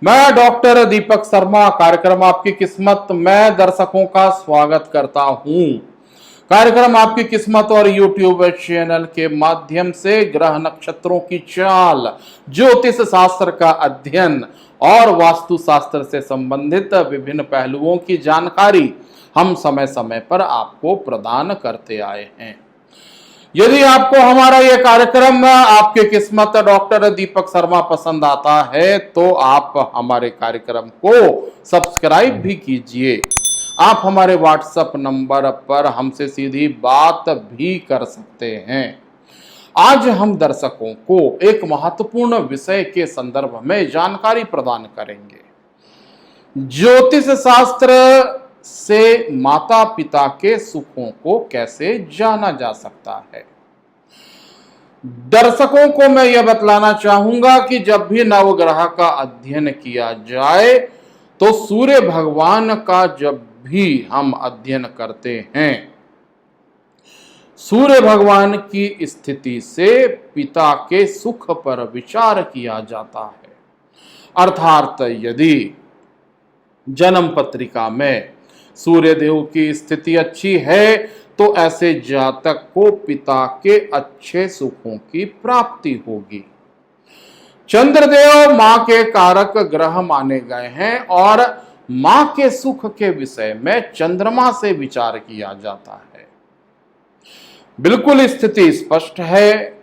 मैं डॉक्टर दीपक शर्मा कार्यक्रम आपकी किस्मत में दर्शकों का स्वागत करता हूं। कार्यक्रम आपकी किस्मत और यूट्यूब चैनल के माध्यम से ग्रह नक्षत्रों की चाल, ज्योतिष शास्त्र का अध्ययन और वास्तु शास्त्र से संबंधित विभिन्न पहलुओं की जानकारी हम समय समय पर आपको प्रदान करते आए हैं। यदि आपको हमारा यह कार्यक्रम आपके किस्मत डॉक्टर दीपक शर्मा पसंद आता है तो आप हमारे कार्यक्रम को सब्सक्राइब भी कीजिए। आप हमारे व्हाट्सएप नंबर पर हमसे सीधी बात भी कर सकते हैं। आज हम दर्शकों को एक महत्वपूर्ण विषय के संदर्भ में जानकारी प्रदान करेंगे। ज्योतिष शास्त्र से माता पिता के सुखों को कैसे जाना जा सकता है। दर्शकों को मैं यह बतलाना चाहूंगा कि जब भी नवग्रह का अध्ययन किया जाए तो सूर्य भगवान का जब भी हम अध्ययन करते हैं, सूर्य भगवान की स्थिति से पिता के सुख पर विचार किया जाता है। अर्थात यदि जन्म पत्रिका में सूर्य देव की स्थिति अच्छी है तो ऐसे जातक को पिता के अच्छे सुखों की प्राप्ति होगी। चंद्रदेव मां के कारक ग्रह माने गए हैं और मां के सुख के विषय में चंद्रमा से विचार किया जाता है। बिल्कुल स्थिति स्पष्ट है।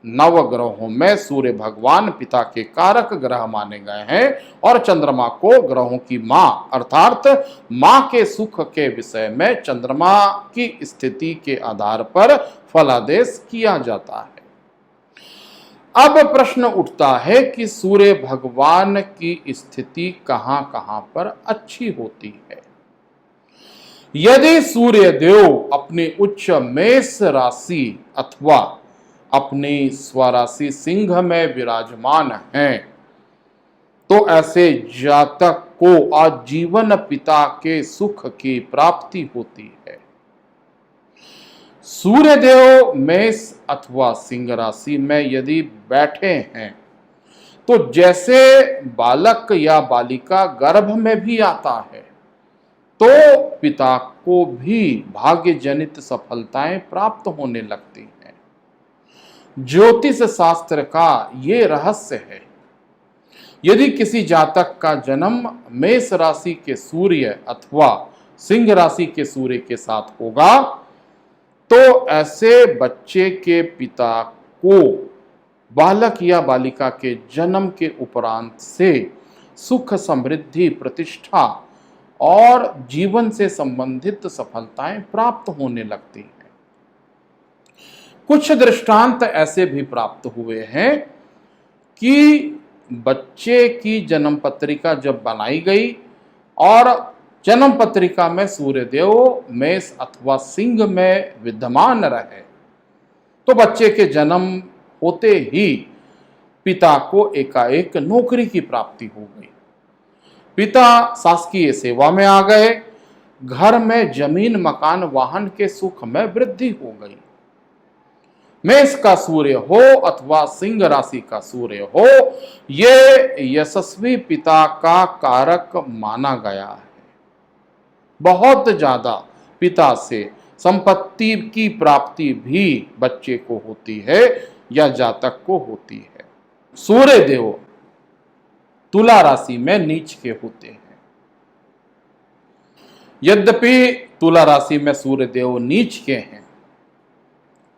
नवग्रहों में सूर्य भगवान पिता के कारक ग्रह माने गए हैं और चंद्रमा को ग्रहों की मां अर्थात मां के सुख के विषय में चंद्रमा की स्थिति के आधार पर फलादेश किया जाता है। अब प्रश्न उठता है कि सूर्य भगवान की स्थिति कहां कहां पर अच्छी होती है। यदि सूर्य देव अपनी उच्च मेष राशि अथवा अपनी स्वराशि सिंह में विराजमान हैं तो ऐसे जातक को आजीवन पिता के सुख की प्राप्ति होती है। सूर्यदेव मेष अथवा सिंह राशि में यदि बैठे हैं तो जैसे बालक या बालिका गर्भ में भी आता है तो पिता को भी भाग्य जनित सफलताएं प्राप्त होने लगती हैं। ज्योतिष शास्त्र का ये रहस्य है। यदि किसी जातक का जन्म मेष राशि के सूर्य अथवा सिंह राशि के सूर्य के साथ होगा तो ऐसे बच्चे के पिता को बालक या बालिका के जन्म के उपरांत से सुख, समृद्धि, प्रतिष्ठा और जीवन से संबंधित सफलताएं प्राप्त होने लगती हैं। कुछ दृष्टांत ऐसे भी प्राप्त हुए हैं कि बच्चे की जन्म पत्रिका जब बनाई गई और जन्म पत्रिका में सूर्यदेव मेष अथवा सिंह में विद्यमान रहे तो बच्चे के जन्म होते ही पिता को एकाएक नौकरी की प्राप्ति हो गई। पिता शासकीय सेवा में आ गए। घर में जमीन, मकान, वाहन के सुख में वृद्धि हो गई। मेष का सूर्य हो अथवा सिंह राशि का सूर्य हो, ये यशस्वी पिता का कारक माना गया है। बहुत ज्यादा पिता से संपत्ति की प्राप्ति भी बच्चे को होती है या जातक को होती है। सूर्य देव तुला राशि में नीच के होते हैं। यद्यपि तुला राशि में सूर्य देव नीच के हैं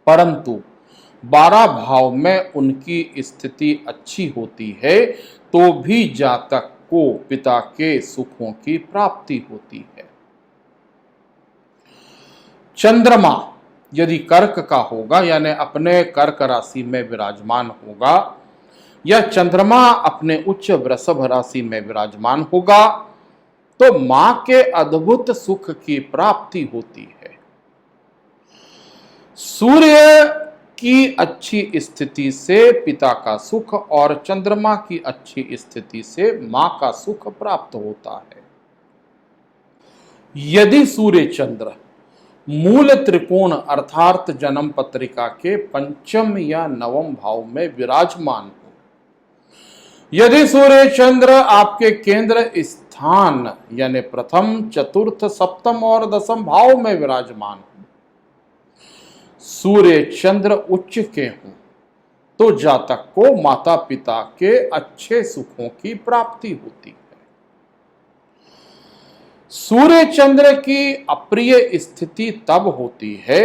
परंतु 12 भाव में उनकी स्थिति अच्छी होती है तो भी जातक को पिता के सुखों की प्राप्ति होती है। चंद्रमा यदि कर्क का होगा यानी अपने कर्क राशि में विराजमान होगा या चंद्रमा अपने उच्च वृषभ राशि में विराजमान होगा तो मां के अद्भुत सुख की प्राप्ति होती है। सूर्य की अच्छी स्थिति से पिता का सुख और चंद्रमा की अच्छी स्थिति से मां का सुख प्राप्त होता है। यदि सूर्य चंद्र मूल त्रिकोण अर्थात जन्म पत्रिका के पंचम या नवम भाव में विराजमान हो यदि सूर्य चंद्र आपके केंद्र स्थान यानी प्रथम, चतुर्थ, सप्तम और दसम भाव में विराजमान हो, सूर्य चंद्र उच्च के हों, तो जातक को माता पिता के अच्छे सुखों की प्राप्ति होती है। सूर्य चंद्र की अप्रिय स्थिति तब होती है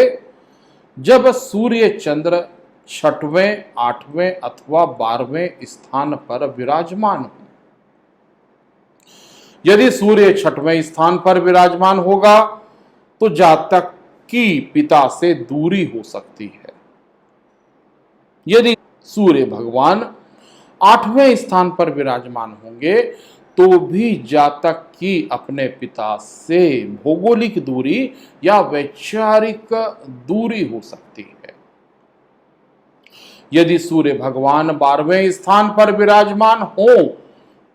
जब सूर्य चंद्र छठवें, आठवें अथवा 12वें स्थान पर विराजमान हो। यदि सूर्य छठवें स्थान पर विराजमान होगा तो जातक की पिता से दूरी हो सकती है। यदि सूर्य भगवान 8वें स्थान पर विराजमान होंगे तो भी जातक की अपने पिता से भौगोलिक दूरी या वैचारिक दूरी हो सकती है। यदि सूर्य भगवान 12वें स्थान पर विराजमान हो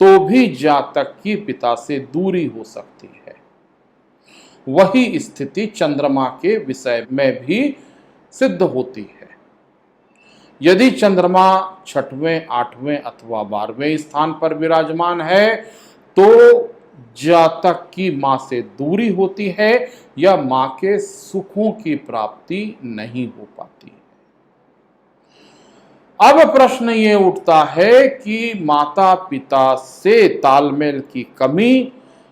तो भी जातक की पिता से दूरी हो सकती है। वही स्थिति चंद्रमा के विषय में भी सिद्ध होती है। यदि चंद्रमा छठवें, 8वें अथवा 12वें स्थान पर विराजमान है तो जातक की मां से दूरी होती है या मां के सुखों की प्राप्ति नहीं हो पाती। अब प्रश्न ये उठता है कि माता पिता से तालमेल की कमी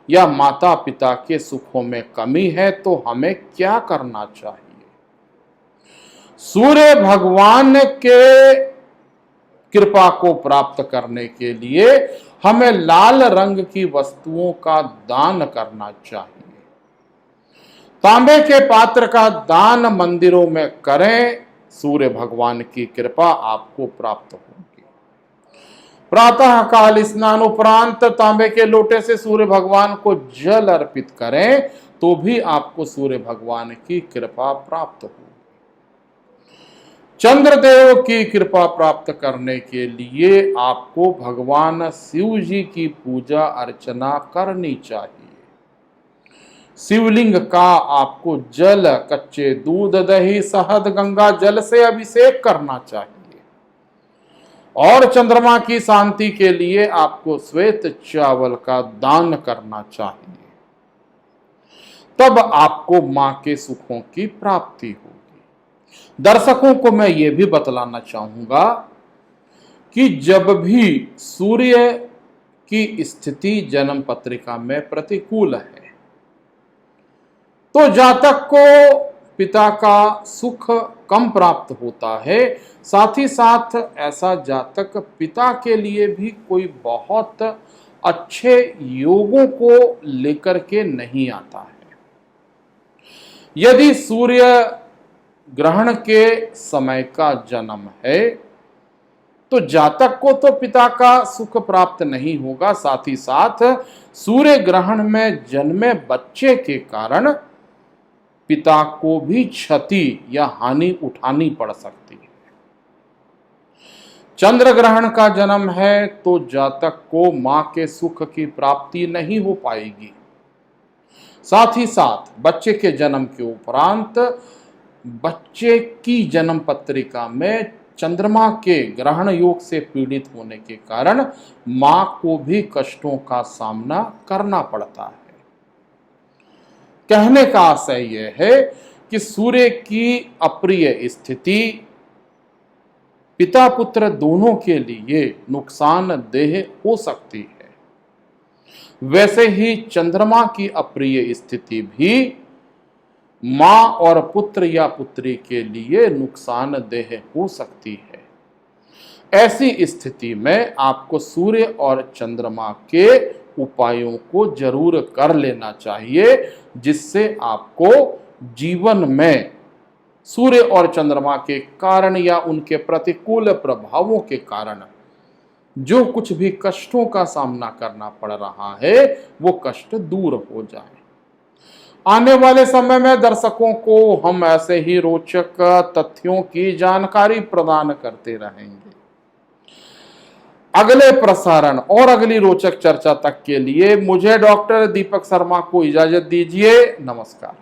या माता पिता के सुखों में कमी है तो हमें क्या करना चाहिए। सूर्य भगवान के कृपा को प्राप्त करने के लिए हमें लाल रंग की वस्तुओं का दान करना चाहिए। तांबे के पात्र का दान मंदिरों में करें, सूर्य भगवान की कृपा आपको प्राप्त होगी। प्रातः काल स्नान उपरांत तांबे के लोटे से सूर्य भगवान को जल अर्पित करें तो भी आपको सूर्य भगवान की कृपा प्राप्त होगी। चंद्रदेव की कृपा प्राप्त करने के लिए आपको भगवान शिव जी की पूजा अर्चना करनी चाहिए। शिवलिंग का आपको जल, कच्चे दूध, दही, शहद, गंगा जल से अभिषेक करना चाहिए और चंद्रमा की शांति के लिए आपको श्वेत चावल का दान करना चाहिए। तब आपको मां के सुखों की प्राप्ति होगी। दर्शकों को मैं ये भी बतलाना चाहूंगा कि जब भी सूर्य की स्थिति जन्म पत्रिका में प्रतिकूल है तो जातक को पिता का सुख कम प्राप्त होता है। साथ ही साथ ऐसा जातक पिता के लिए भी कोई बहुत अच्छे योगों को लेकर के नहीं आता है। यदि सूर्य ग्रहण के समय का जन्म है तो जातक को तो पिता का सुख प्राप्त नहीं होगा, साथ ही साथ सूर्य ग्रहण में जन्मे बच्चे के कारण पिता को भी क्षति या हानि उठानी पड़ सकती है। चंद्र ग्रहण का जन्म है तो जातक को मां के सुख की प्राप्ति नहीं हो पाएगी। साथ ही साथ बच्चे के जन्म के उपरांत बच्चे की जन्म पत्रिका में चंद्रमा के ग्रहण योग से पीड़ित होने के कारण मां को भी कष्टों का सामना करना पड़ता है। कहने का आशय यह है कि सूर्य की अप्रिय स्थिति पिता पुत्र दोनों के लिए नुकसानदेह हो सकती है। वैसे ही चंद्रमा की अप्रिय स्थिति भी मां और पुत्र या पुत्री के लिए नुकसानदेह हो सकती है। ऐसी स्थिति में आपको सूर्य और चंद्रमा के उपायों को जरूर कर लेना चाहिए, जिससे आपको जीवन में सूर्य और चंद्रमा के कारण या उनके प्रतिकूल प्रभावों के कारण जो कुछ भी कष्टों का सामना करना पड़ रहा है वो कष्ट दूर हो जाए। आने वाले समय में दर्शकों को हम ऐसे ही रोचक तथ्यों की जानकारी प्रदान करते रहेंगे। अगले प्रसारण और अगली रोचक चर्चा तक के लिए मुझे डॉक्टर दीपक शर्मा को इजाजत दीजिए। नमस्कार।